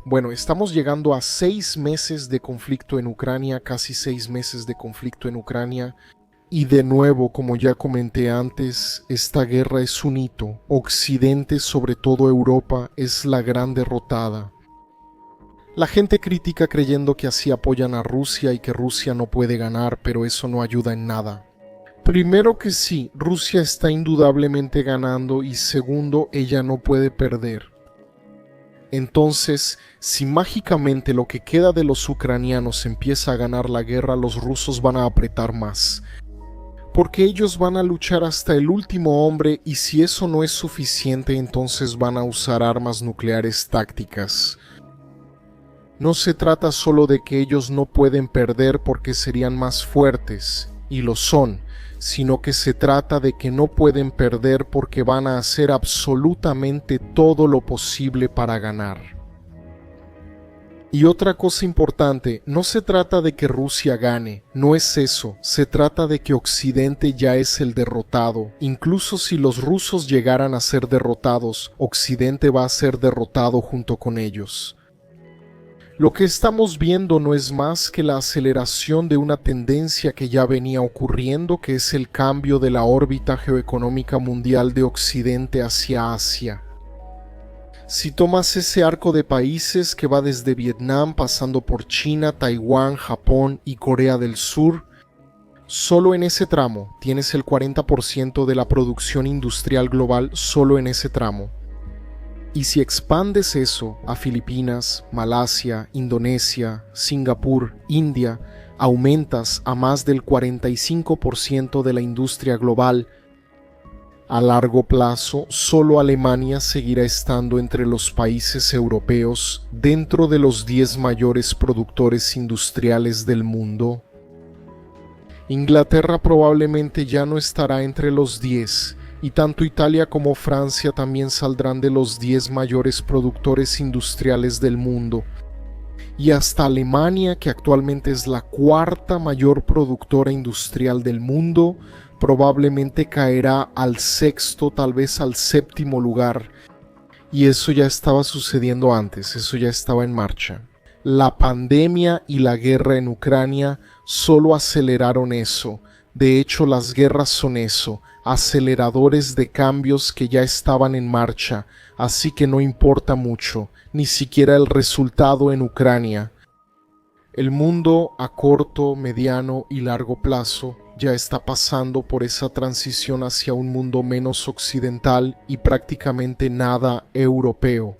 Bueno, estamos llegando a 6 meses de conflicto en Ucrania, casi 6 meses de conflicto en Ucrania. Y de nuevo, como ya comenté antes, esta guerra es un hito. Occidente, sobre todo Europa, es la gran derrotada. La gente critica creyendo que así apoyan a Rusia y que Rusia no puede ganar, pero eso no ayuda en nada. Primero que sí, Rusia está indudablemente ganando y segundo, ella no puede perder. Entonces, si mágicamente lo que queda de los ucranianos empieza a ganar la guerra, los rusos van a apretar más. Porque ellos van a luchar hasta el último hombre y si eso no es suficiente, entonces van a usar armas nucleares tácticas. No se trata solo de que ellos no pueden perder porque serían más fuertes, y lo son, sino que se trata de que no pueden perder porque van a hacer absolutamente todo lo posible para ganar. Y otra cosa importante, no se trata de que Rusia gane, no es eso, se trata de que Occidente ya es el derrotado. Incluso si los rusos llegaran a ser derrotados, Occidente va a ser derrotado junto con ellos. Lo que estamos viendo no es más que la aceleración de una tendencia que ya venía ocurriendo, que es el cambio de la órbita geoeconómica mundial de Occidente hacia Asia. Si tomas ese arco de países que va desde Vietnam pasando por China, Taiwán, Japón y Corea del Sur, solo en ese tramo tienes el 40% de la producción industrial global solo en ese tramo. Y si expandes eso a Filipinas, Malasia, Indonesia, Singapur, India, aumentas a más del 45% de la industria global. A largo plazo, solo Alemania seguirá estando entre los países europeos dentro de los 10 mayores productores industriales del mundo. Inglaterra probablemente ya no estará entre los 10, y tanto Italia como Francia también saldrán de los 10 mayores productores industriales del mundo. Y hasta Alemania, que actualmente es la cuarta mayor productora industrial del mundo, probablemente caerá al sexto, tal vez al séptimo lugar. Y eso ya estaba sucediendo antes, eso ya estaba en marcha. La pandemia y la guerra en Ucrania solo aceleraron eso. De hecho, las guerras son eso, aceleradores de cambios que ya estaban en marcha, así que no importa mucho, ni siquiera el resultado en Ucrania. El mundo a corto, mediano y largo plazo ya está pasando por esa transición hacia un mundo menos occidental y prácticamente nada europeo.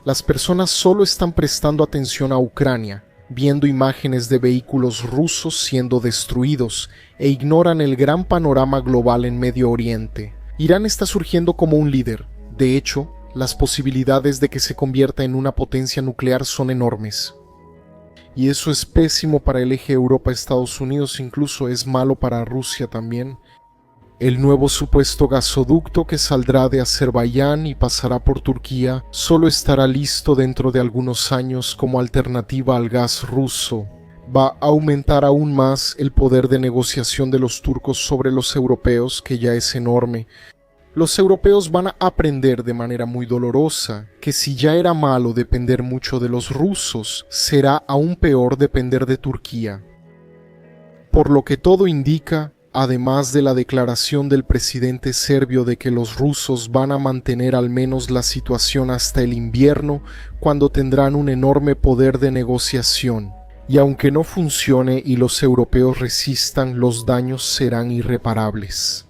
Las personas solo están prestando atención a Ucrania, viendo imágenes de vehículos rusos siendo destruidos e ignoran el gran panorama global en Medio Oriente. Irán está surgiendo como un líder. De hecho, las posibilidades de que se convierta en una potencia nuclear son enormes. Y eso es pésimo para el eje Europa-Estados Unidos, incluso es malo para Rusia también. El nuevo supuesto gasoducto que saldrá de Azerbaiyán y pasará por Turquía solo estará listo dentro de algunos años como alternativa al gas ruso. Va a aumentar aún más el poder de negociación de los turcos sobre los europeos, que ya es enorme. Los europeos van a aprender de manera muy dolorosa que si ya era malo depender mucho de los rusos, será aún peor depender de Turquía. Por lo que todo indica, además de la declaración del presidente serbio de que los rusos van a mantener al menos la situación hasta el invierno, cuando tendrán un enorme poder de negociación. Y aunque no funcione y los europeos resistan, los daños serán irreparables.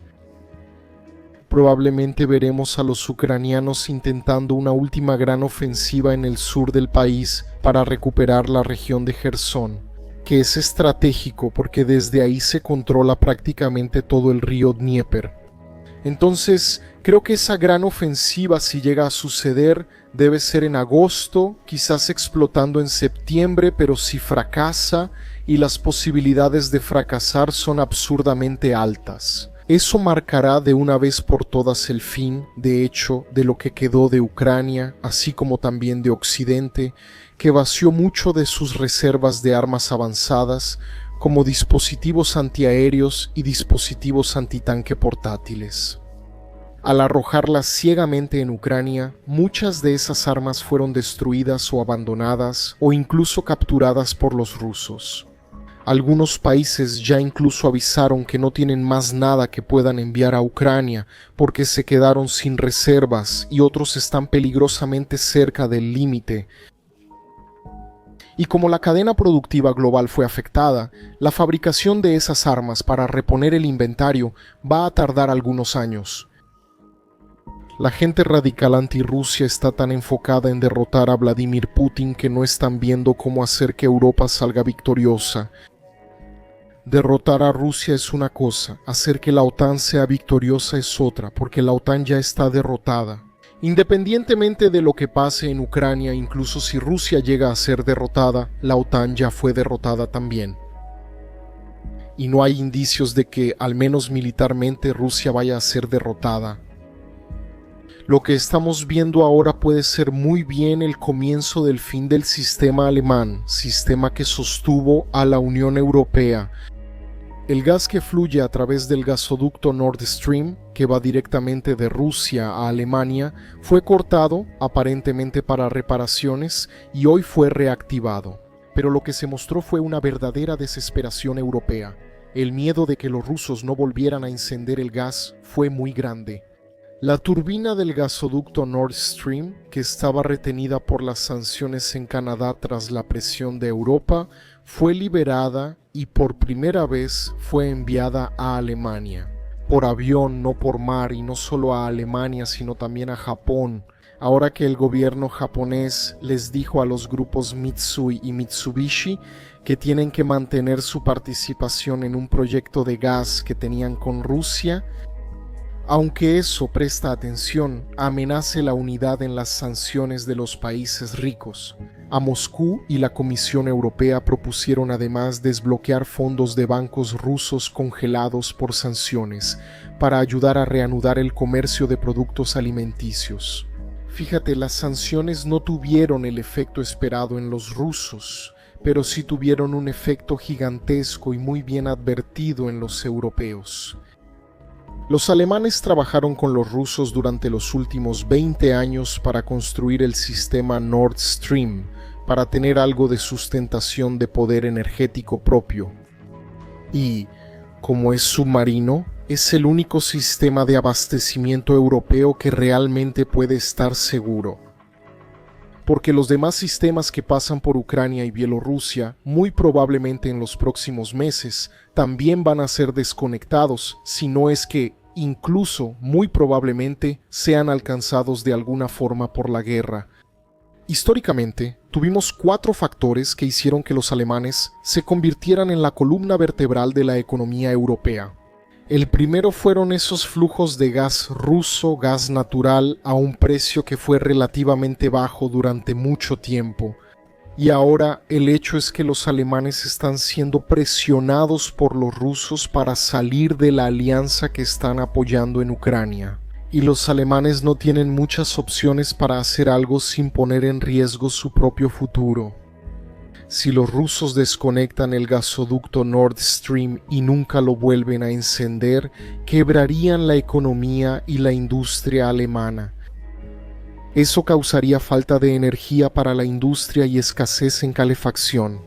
Probablemente veremos a los ucranianos intentando una última gran ofensiva en el sur del país para recuperar la región de Jersón, que es estratégico porque desde ahí se controla prácticamente todo el río Dnieper. Entonces, creo que esa gran ofensiva, si llega a suceder, debe ser en agosto, quizás explotando en septiembre, pero si fracasa, y las posibilidades de fracasar son absurdamente altas. Eso marcará de una vez por todas el fin, de hecho, de lo que quedó de Ucrania, así como también de Occidente, que vació mucho de sus reservas de armas avanzadas, como dispositivos antiaéreos y dispositivos antitanque portátiles. Al arrojarlas ciegamente en Ucrania, muchas de esas armas fueron destruidas o abandonadas o incluso capturadas por los rusos. Algunos países ya incluso avisaron que no tienen más nada que puedan enviar a Ucrania porque se quedaron sin reservas y otros están peligrosamente cerca del límite. Y como la cadena productiva global fue afectada, la fabricación de esas armas para reponer el inventario va a tardar algunos años. La gente radical anti-Rusia está tan enfocada en derrotar a Vladimir Putin que no están viendo cómo hacer que Europa salga victoriosa. Derrotar a Rusia es una cosa, hacer que la OTAN sea victoriosa es otra, porque la OTAN ya está derrotada. Independientemente de lo que pase en Ucrania, incluso si Rusia llega a ser derrotada, la OTAN ya fue derrotada también. Y no hay indicios de que, al menos militarmente, Rusia vaya a ser derrotada. Lo que estamos viendo ahora puede ser muy bien el comienzo del fin del sistema alemán, sistema que sostuvo a la Unión Europea. El gas que fluye a través del gasoducto Nord Stream, que va directamente de Rusia a Alemania, fue cortado, aparentemente para reparaciones, y hoy fue reactivado. Pero lo que se mostró fue una verdadera desesperación europea. El miedo de que los rusos no volvieran a encender el gas fue muy grande. La turbina del gasoducto Nord Stream, que estaba retenida por las sanciones en Canadá tras la presión de Europa, fue liberada y por primera vez fue enviada a Alemania. Por avión, no por mar, y no solo a Alemania, sino también a Japón. Ahora que el gobierno japonés les dijo a los grupos Mitsui y Mitsubishi que tienen que mantener su participación en un proyecto de gas que tenían con Rusia, aunque eso, presta atención, amenace la unidad en las sanciones de los países ricos. A Moscú y la Comisión Europea propusieron además desbloquear fondos de bancos rusos congelados por sanciones para ayudar a reanudar el comercio de productos alimenticios. Fíjate, las sanciones no tuvieron el efecto esperado en los rusos, pero sí tuvieron un efecto gigantesco y muy bien advertido en los europeos. Los alemanes trabajaron con los rusos durante los últimos 20 años para construir el sistema Nord Stream, para tener algo de sustentación de poder energético propio. Y, como es submarino, es el único sistema de abastecimiento europeo que realmente puede estar seguro. Porque los demás sistemas que pasan por Ucrania y Bielorrusia, muy probablemente en los próximos meses, también van a ser desconectados, si no es que incluso muy probablemente sean alcanzados de alguna forma por la guerra. Históricamente, tuvimos 4 factores que hicieron que los alemanes se convirtieran en la columna vertebral de la economía europea. El primero fueron esos flujos de gas ruso, gas natural, a un precio que fue relativamente bajo durante mucho tiempo. Y ahora el hecho es que los alemanes están siendo presionados por los rusos para salir de la alianza que están apoyando en Ucrania. Y los alemanes no tienen muchas opciones para hacer algo sin poner en riesgo su propio futuro. Si los rusos desconectan el gasoducto Nord Stream y nunca lo vuelven a encender, quebrarían la economía y la industria alemana. Eso causaría falta de energía para la industria y escasez en calefacción.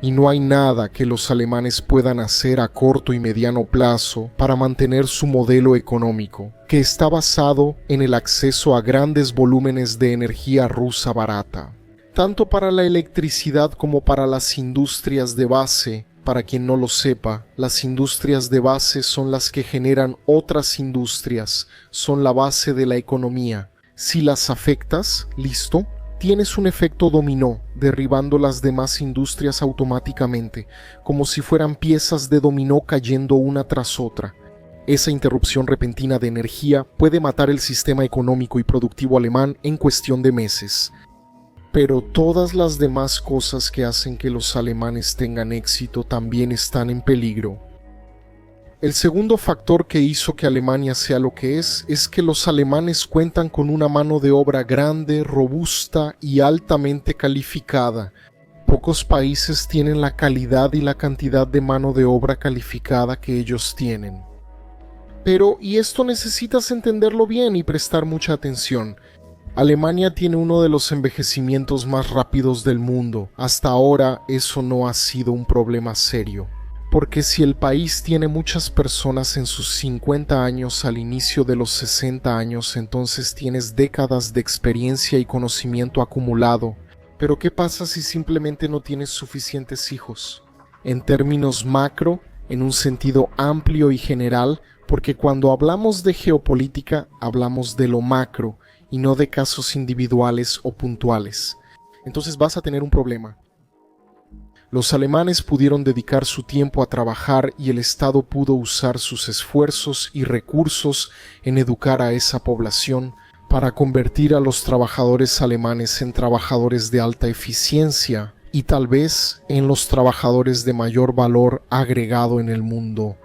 Y no hay nada que los alemanes puedan hacer a corto y mediano plazo para mantener su modelo económico, que está basado en el acceso a grandes volúmenes de energía rusa barata. Tanto para la electricidad como para las industrias de base. Para quien no lo sepa, las industrias de base son las que generan otras industrias, son la base de la economía. Si las afectas, listo, tienes un efecto dominó, derribando las demás industrias automáticamente, como si fueran piezas de dominó cayendo una tras otra. Esa interrupción repentina de energía puede matar el sistema económico y productivo alemán en cuestión de meses. Pero todas las demás cosas que hacen que los alemanes tengan éxito también están en peligro. El segundo factor que hizo que Alemania sea lo que es que los alemanes cuentan con una mano de obra grande, robusta y altamente calificada. Pocos países tienen la calidad y la cantidad de mano de obra calificada que ellos tienen. Y esto necesitas entenderlo bien y prestar mucha atención. Alemania tiene uno de los envejecimientos más rápidos del mundo. Hasta ahora eso no ha sido un problema serio. Porque si el país tiene muchas personas en sus 50 años al inicio de los 60 años, entonces tienes décadas de experiencia y conocimiento acumulado. Pero ¿qué pasa si simplemente no tienes suficientes hijos? En términos macro, en un sentido amplio y general, porque cuando hablamos de geopolítica, hablamos de lo macro y no de casos individuales o puntuales. Entonces vas a tener un problema. Los alemanes pudieron dedicar su tiempo a trabajar y el Estado pudo usar sus esfuerzos y recursos en educar a esa población para convertir a los trabajadores alemanes en trabajadores de alta eficiencia y tal vez en los trabajadores de mayor valor agregado en el mundo.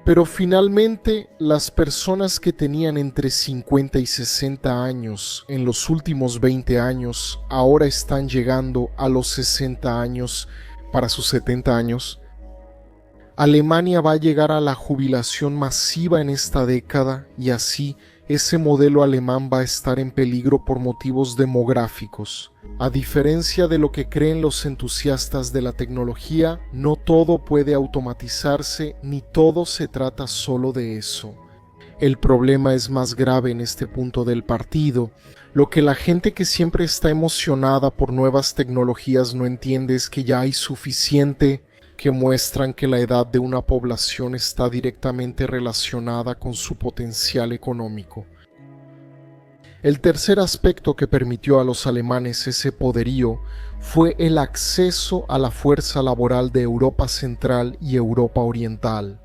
Pero finalmente, las personas que tenían entre 50 y 60 años en los últimos 20 años ahora están llegando a los 60 años para sus 70 años. Alemania va a llegar a la jubilación masiva en esta década y así ese modelo alemán va a estar en peligro por motivos demográficos. A diferencia de lo que creen los entusiastas de la tecnología, no todo puede automatizarse ni todo se trata solo de eso. El problema es más grave en este punto del partido. Lo que la gente que siempre está emocionada por nuevas tecnologías no entiende es que ya hay suficiente que muestran que la edad de una población está directamente relacionada con su potencial económico. El tercer aspecto que permitió a los alemanes ese poderío fue el acceso a la fuerza laboral de Europa Central y Europa Oriental,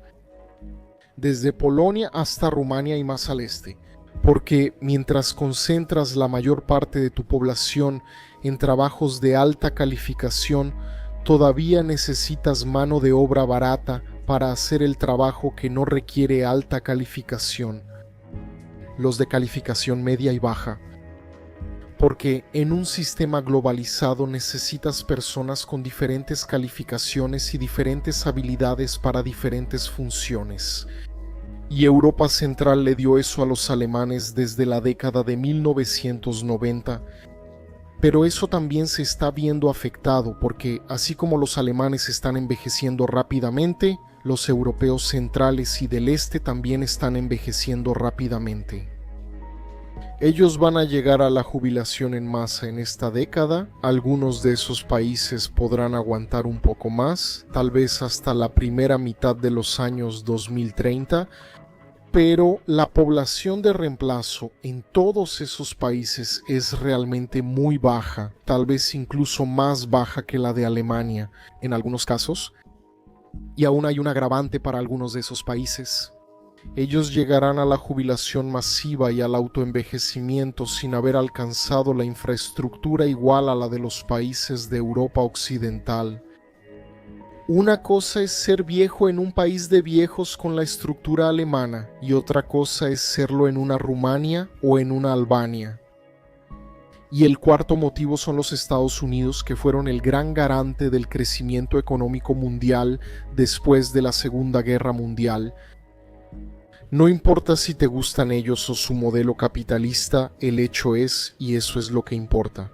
desde Polonia hasta Rumania y más al este, porque mientras concentras la mayor parte de tu población en trabajos de alta calificación, todavía necesitas mano de obra barata para hacer el trabajo que no requiere alta calificación, los de calificación media y baja. Porque en un sistema globalizado necesitas personas con diferentes calificaciones y diferentes habilidades para diferentes funciones. Y Europa Central le dio eso a los alemanes desde la década de 1990, pero eso también se está viendo afectado porque, así como los alemanes están envejeciendo rápidamente, los europeos centrales y del este también están envejeciendo rápidamente. Ellos van a llegar a la jubilación en masa en esta década. Algunos de esos países podrán aguantar un poco más, tal vez hasta la primera mitad de los años 2030, pero la población de reemplazo en todos esos países es realmente muy baja, tal vez incluso más baja que la de Alemania en algunos casos, y aún hay un agravante para algunos de esos países. Ellos llegarán a la jubilación masiva y al autoenvejecimiento sin haber alcanzado la infraestructura igual a la de los países de Europa Occidental. Una cosa es ser viejo en un país de viejos con la estructura alemana y otra cosa es serlo en una Rumania o en una Albania. Y el cuarto motivo son los Estados Unidos, que fueron el gran garante del crecimiento económico mundial después de la Segunda Guerra Mundial. No importa si te gustan ellos o su modelo capitalista, el hecho es, y eso es lo que importa.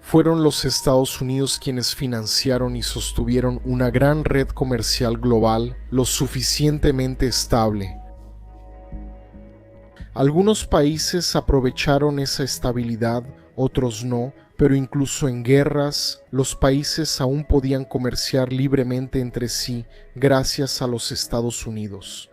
Fueron los Estados Unidos quienes financiaron y sostuvieron una gran red comercial global lo suficientemente estable. Algunos países aprovecharon esa estabilidad, otros no, pero incluso en guerras, los países aún podían comerciar libremente entre sí gracias a los Estados Unidos.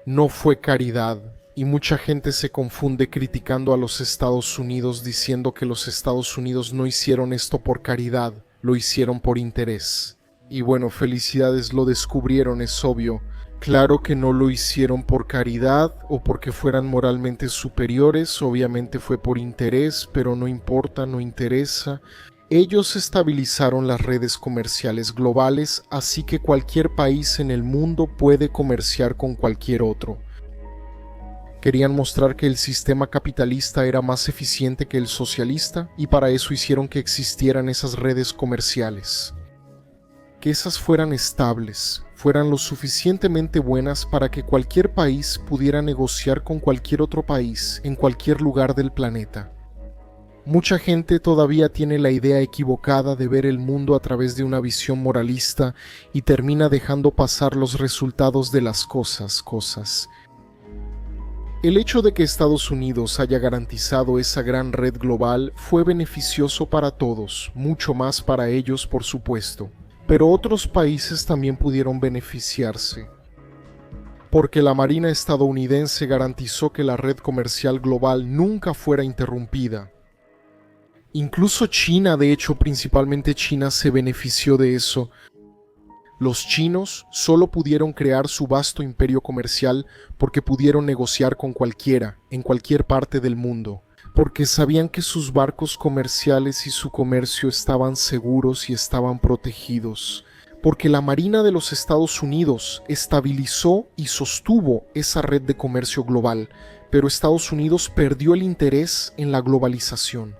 No fue caridad. Y mucha gente se confunde criticando a los Estados Unidos diciendo que los Estados Unidos no hicieron esto por caridad, lo hicieron por interés. Y bueno, felicidades, lo descubrieron, es obvio. Claro que no lo hicieron por caridad o porque fueran moralmente superiores, obviamente fue por interés, pero no importa, no interesa. Ellos estabilizaron las redes comerciales globales, así que cualquier país en el mundo puede comerciar con cualquier otro. Querían mostrar que el sistema capitalista era más eficiente que el socialista y para eso hicieron que existieran esas redes comerciales. Que esas fueran estables, fueran lo suficientemente buenas para que cualquier país pudiera negociar con cualquier otro país en cualquier lugar del planeta. Mucha gente todavía tiene la idea equivocada de ver el mundo a través de una visión moralista y termina dejando pasar los resultados de las cosas. El hecho de que Estados Unidos haya garantizado esa gran red global fue beneficioso para todos, mucho más para ellos por supuesto, pero otros países también pudieron beneficiarse, porque la Marina estadounidense garantizó que la red comercial global nunca fuera interrumpida. Incluso China, de hecho principalmente China, se benefició de eso. Los chinos solo pudieron crear su vasto imperio comercial porque pudieron negociar con cualquiera, en cualquier parte del mundo, porque sabían que sus barcos comerciales y su comercio estaban seguros y estaban protegidos, porque la Marina de los Estados Unidos estabilizó y sostuvo esa red de comercio global, pero Estados Unidos perdió el interés en la globalización.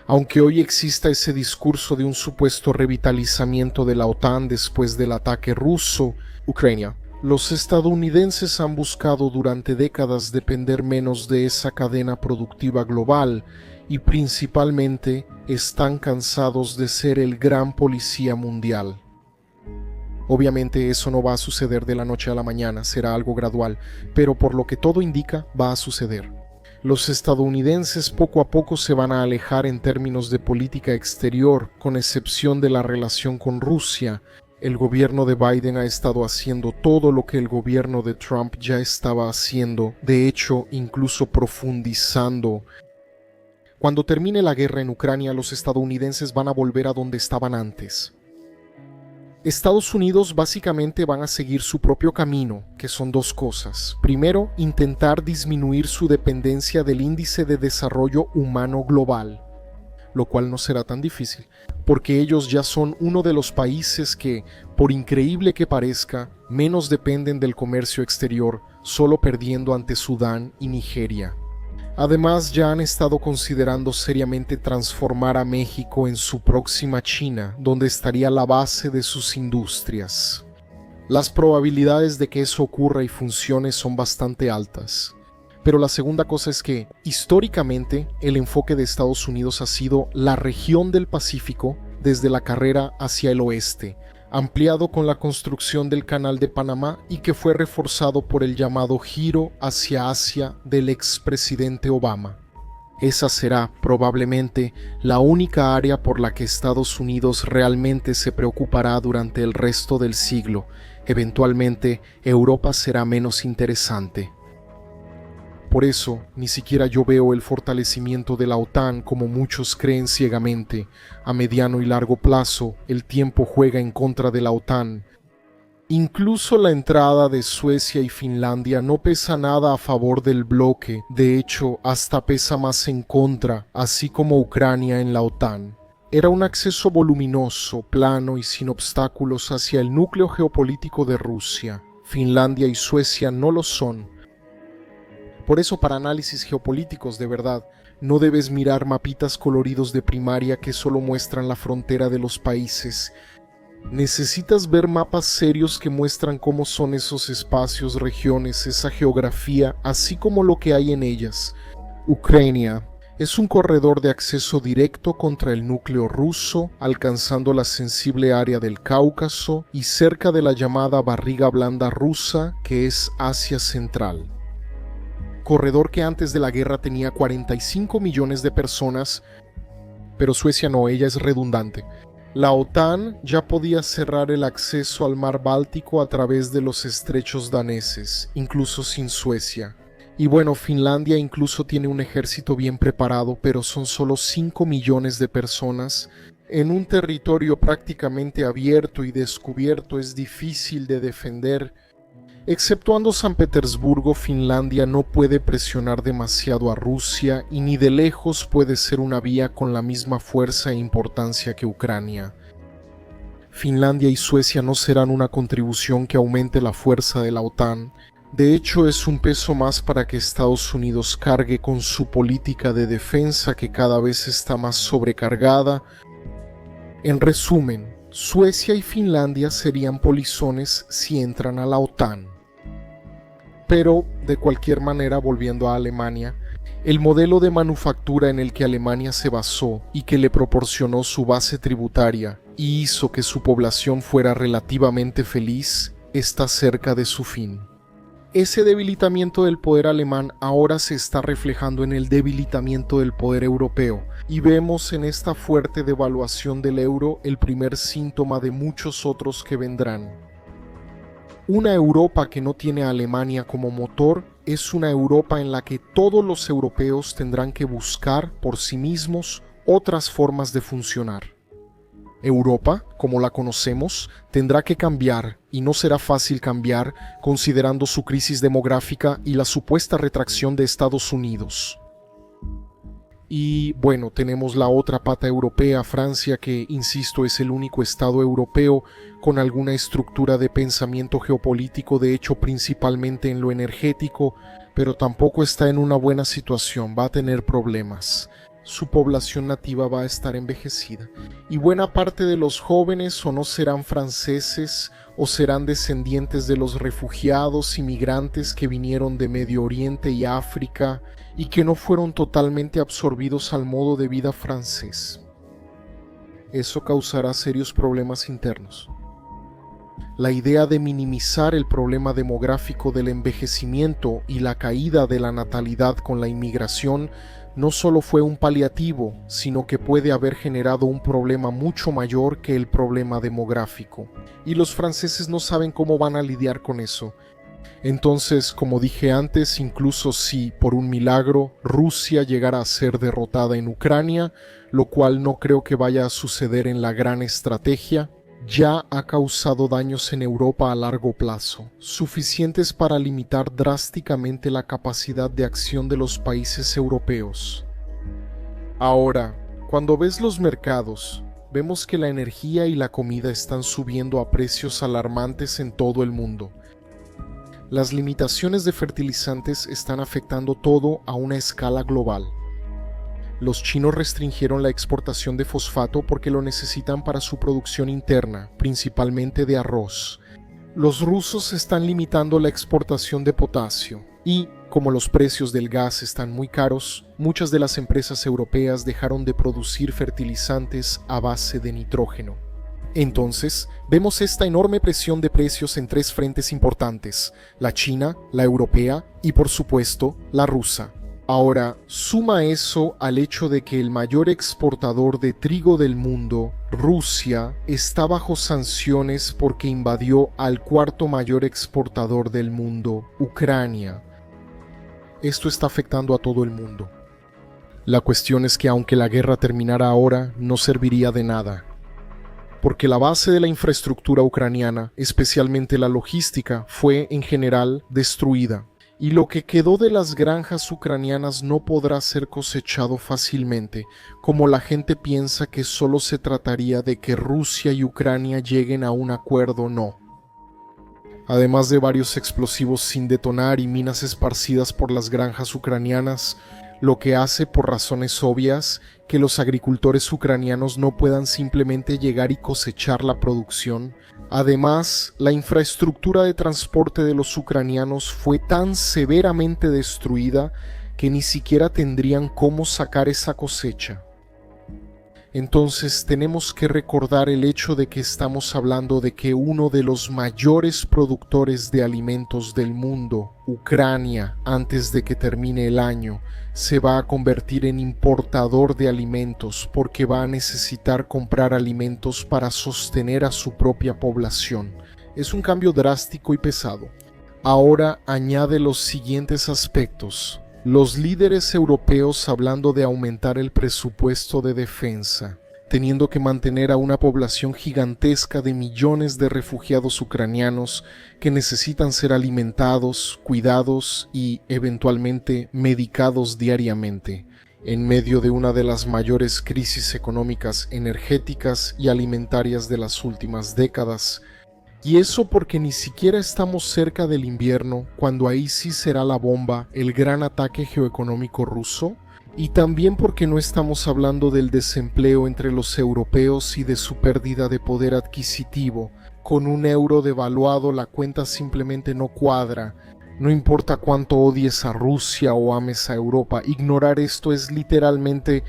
Aunque hoy exista ese discurso de un supuesto revitalizamiento de la OTAN después del ataque ruso a Ucrania, los estadounidenses han buscado durante décadas depender menos de esa cadena productiva global y principalmente están cansados de ser el gran policía mundial. Obviamente eso no va a suceder de la noche a la mañana, será algo gradual, pero por lo que todo indica va a suceder. Los estadounidenses poco a poco se van a alejar en términos de política exterior, con excepción de la relación con Rusia. El gobierno de Biden ha estado haciendo todo lo que el gobierno de Trump ya estaba haciendo, de hecho, incluso profundizando. Cuando termine la guerra en Ucrania, los estadounidenses van a volver a donde estaban antes. Estados Unidos básicamente van a seguir su propio camino, que son dos cosas. Primero, intentar disminuir su dependencia del índice de desarrollo humano global, lo cual no será tan difícil, porque ellos ya son uno de los países que, por increíble que parezca, menos dependen del comercio exterior, solo perdiendo ante Sudán y Nigeria. Además, ya han estado considerando seriamente transformar a México en su próxima China, donde estaría la base de sus industrias. Las probabilidades de que eso ocurra y funcione son bastante altas. Pero la segunda cosa es que, históricamente, el enfoque de Estados Unidos ha sido la región del Pacífico desde la carrera hacia el oeste, ampliado con la construcción del Canal de Panamá y que fue reforzado por el llamado giro hacia Asia del expresidente Obama. Esa será, probablemente, la única área por la que Estados Unidos realmente se preocupará durante el resto del siglo. Eventualmente, Europa será menos interesante. Por eso, ni siquiera yo veo el fortalecimiento de la OTAN como muchos creen ciegamente. A mediano y largo plazo, el tiempo juega en contra de la OTAN. Incluso la entrada de Suecia y Finlandia no pesa nada a favor del bloque, de hecho, hasta pesa más en contra, así como Ucrania en la OTAN. Era un acceso voluminoso, plano y sin obstáculos hacia el núcleo geopolítico de Rusia. Finlandia y Suecia no lo son. Por eso, para análisis geopolíticos de verdad, no debes mirar mapitas coloridos de primaria que solo muestran la frontera de los países. Necesitas ver mapas serios que muestran cómo son esos espacios, regiones, esa geografía, así como lo que hay en ellas. Ucrania es un corredor de acceso directo contra el núcleo ruso, alcanzando la sensible área del Cáucaso y cerca de la llamada barriga blanda rusa, que es Asia Central. Corredor que antes de la guerra tenía 45 millones de personas, pero Suecia no, ella es redundante. La OTAN ya podía cerrar el acceso al mar Báltico a través de los estrechos daneses, incluso sin Suecia. Y bueno, Finlandia incluso tiene un ejército bien preparado, pero son solo 5 millones de personas. En un territorio prácticamente abierto y descubierto es difícil de defender. Exceptuando San Petersburgo, Finlandia no puede presionar demasiado a Rusia y ni de lejos puede ser una vía con la misma fuerza e importancia que Ucrania. Finlandia y Suecia no serán una contribución que aumente la fuerza de la OTAN. De hecho, es un peso más para que Estados Unidos cargue con su política de defensa que cada vez está más sobrecargada. En resumen, Suecia y Finlandia serían polizones si entran a la OTAN. Pero, de cualquier manera, volviendo a Alemania, el modelo de manufactura en el que Alemania se basó y que le proporcionó su base tributaria y hizo que su población fuera relativamente feliz, está cerca de su fin. Ese debilitamiento del poder alemán ahora se está reflejando en el debilitamiento del poder europeo, y vemos en esta fuerte devaluación del euro el primer síntoma de muchos otros que vendrán. Una Europa que no tiene a Alemania como motor es una Europa en la que todos los europeos tendrán que buscar por sí mismos otras formas de funcionar. Europa, como la conocemos, tendrá que cambiar, y no será fácil cambiar considerando su crisis demográfica y la supuesta retracción de Estados Unidos. Y bueno, tenemos la otra pata europea, Francia, que, insisto, es el único estado europeo con alguna estructura de pensamiento geopolítico, de hecho principalmente en lo energético, pero tampoco está en una buena situación, va a tener problemas. Su población nativa va a estar envejecida, y buena parte de los jóvenes o no serán franceses o serán descendientes de los refugiados inmigrantes que vinieron de Medio Oriente y África y que no fueron totalmente absorbidos al modo de vida francés. Eso causará serios problemas internos. La idea de minimizar el problema demográfico del envejecimiento y la caída de la natalidad con la inmigración no solo fue un paliativo, sino que puede haber generado un problema mucho mayor que el problema demográfico. Y los franceses no saben cómo van a lidiar con eso. Entonces, como dije antes, incluso si, por un milagro, Rusia llegara a ser derrotada en Ucrania, lo cual no creo que vaya a suceder en la gran estrategia, ya ha causado daños en Europa a largo plazo, suficientes para limitar drásticamente la capacidad de acción de los países europeos. Ahora, cuando ves los mercados, vemos que la energía y la comida están subiendo a precios alarmantes en todo el mundo. Las limitaciones de fertilizantes están afectando todo a una escala global. Los chinos restringieron la exportación de fosfato porque lo necesitan para su producción interna, principalmente de arroz. Los rusos están limitando la exportación de potasio y, como los precios del gas están muy caros, muchas de las empresas europeas dejaron de producir fertilizantes a base de nitrógeno. Entonces, vemos esta enorme presión de precios en tres frentes importantes: la china, la europea y, por supuesto, la rusa. Ahora, suma eso al hecho de que el mayor exportador de trigo del mundo, Rusia, está bajo sanciones porque invadió al cuarto mayor exportador del mundo, Ucrania. Esto está afectando a todo el mundo. La cuestión es que aunque la guerra terminara ahora, no serviría de nada, porque la base de la infraestructura ucraniana, especialmente la logística, fue en general destruida. Y lo que quedó de las granjas ucranianas no podrá ser cosechado fácilmente, como la gente piensa que solo se trataría de que Rusia y Ucrania lleguen a un acuerdo. No. Además de varios explosivos sin detonar y minas esparcidas por las granjas ucranianas, lo que hace, por razones obvias, que los agricultores ucranianos no puedan simplemente llegar y cosechar la producción. Además, la infraestructura de transporte de los ucranianos fue tan severamente destruida que ni siquiera tendrían cómo sacar esa cosecha. Entonces tenemos que recordar el hecho de que estamos hablando de que uno de los mayores productores de alimentos del mundo, Ucrania, antes de que termine el año, se va a convertir en importador de alimentos porque va a necesitar comprar alimentos para sostener a su propia población. Es un cambio drástico y pesado. Ahora añade los siguientes aspectos. Los líderes europeos hablando de aumentar el presupuesto de defensa, teniendo que mantener a una población gigantesca de millones de refugiados ucranianos que necesitan ser alimentados, cuidados y, eventualmente, medicados diariamente, en medio de una de las mayores crisis económicas, energéticas y alimentarias de las últimas décadas. Y eso porque ni siquiera estamos cerca del invierno, cuando ahí sí será la bomba, el gran ataque geoeconómico ruso, Y también porque no estamos hablando del desempleo entre los europeos y de su pérdida de poder adquisitivo. Con un euro devaluado la cuenta simplemente no cuadra. No importa cuánto odies a Rusia o ames a Europa, ignorar esto es literalmente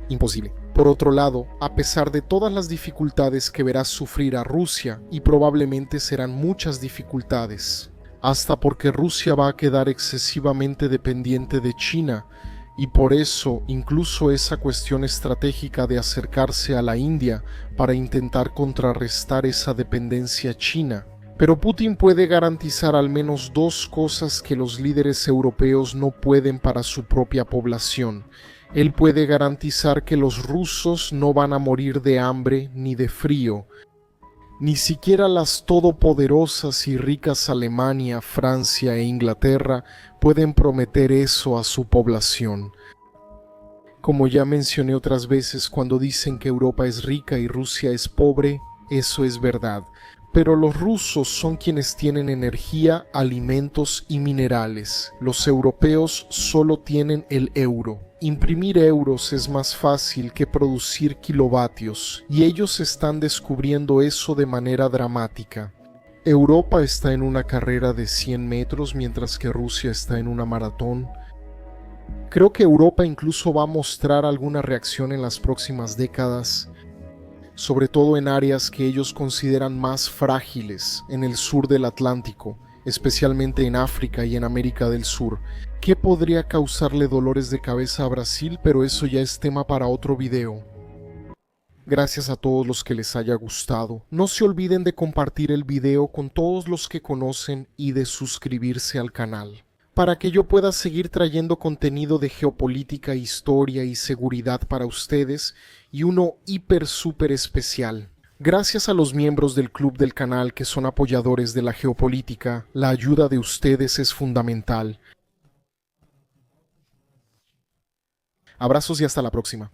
imposible. Por otro lado, a pesar de todas las dificultades que verás sufrir a Rusia, y probablemente serán muchas dificultades, hasta porque Rusia va a quedar excesivamente dependiente de China, y por eso incluso esa cuestión estratégica de acercarse a la India para intentar contrarrestar esa dependencia china. Pero Putin puede garantizar al menos dos cosas que los líderes europeos no pueden para su propia población. Él puede garantizar que los rusos no van a morir de hambre ni de frío. Ni siquiera las todopoderosas y ricas Alemania, Francia e Inglaterra pueden prometer eso a su población. Como ya mencioné otras veces, cuando dicen que Europa es rica y Rusia es pobre, eso es verdad. Pero los rusos son quienes tienen energía, alimentos y minerales. Los europeos solo tienen el euro. Imprimir euros es más fácil que producir kilovatios, y ellos están descubriendo eso de manera dramática. Europa está en una carrera de 100 metros mientras que Rusia está en una maratón. Creo que Europa incluso va a mostrar alguna reacción en las próximas décadas, sobre todo en áreas que ellos consideran más frágiles en el sur del Atlántico, especialmente en África y en América del Sur. ¿Qué podría causarle dolores de cabeza a Brasil? Pero eso ya es tema para otro video. Gracias a todos los que les haya gustado. No se olviden de compartir el video con todos los que conocen y de suscribirse al canal, para que yo pueda seguir trayendo contenido de geopolítica, historia y seguridad para ustedes, y uno súper especial. Gracias a los miembros del club del canal que son apoyadores de la geopolítica, la ayuda de ustedes es fundamental. Abrazos y hasta la próxima.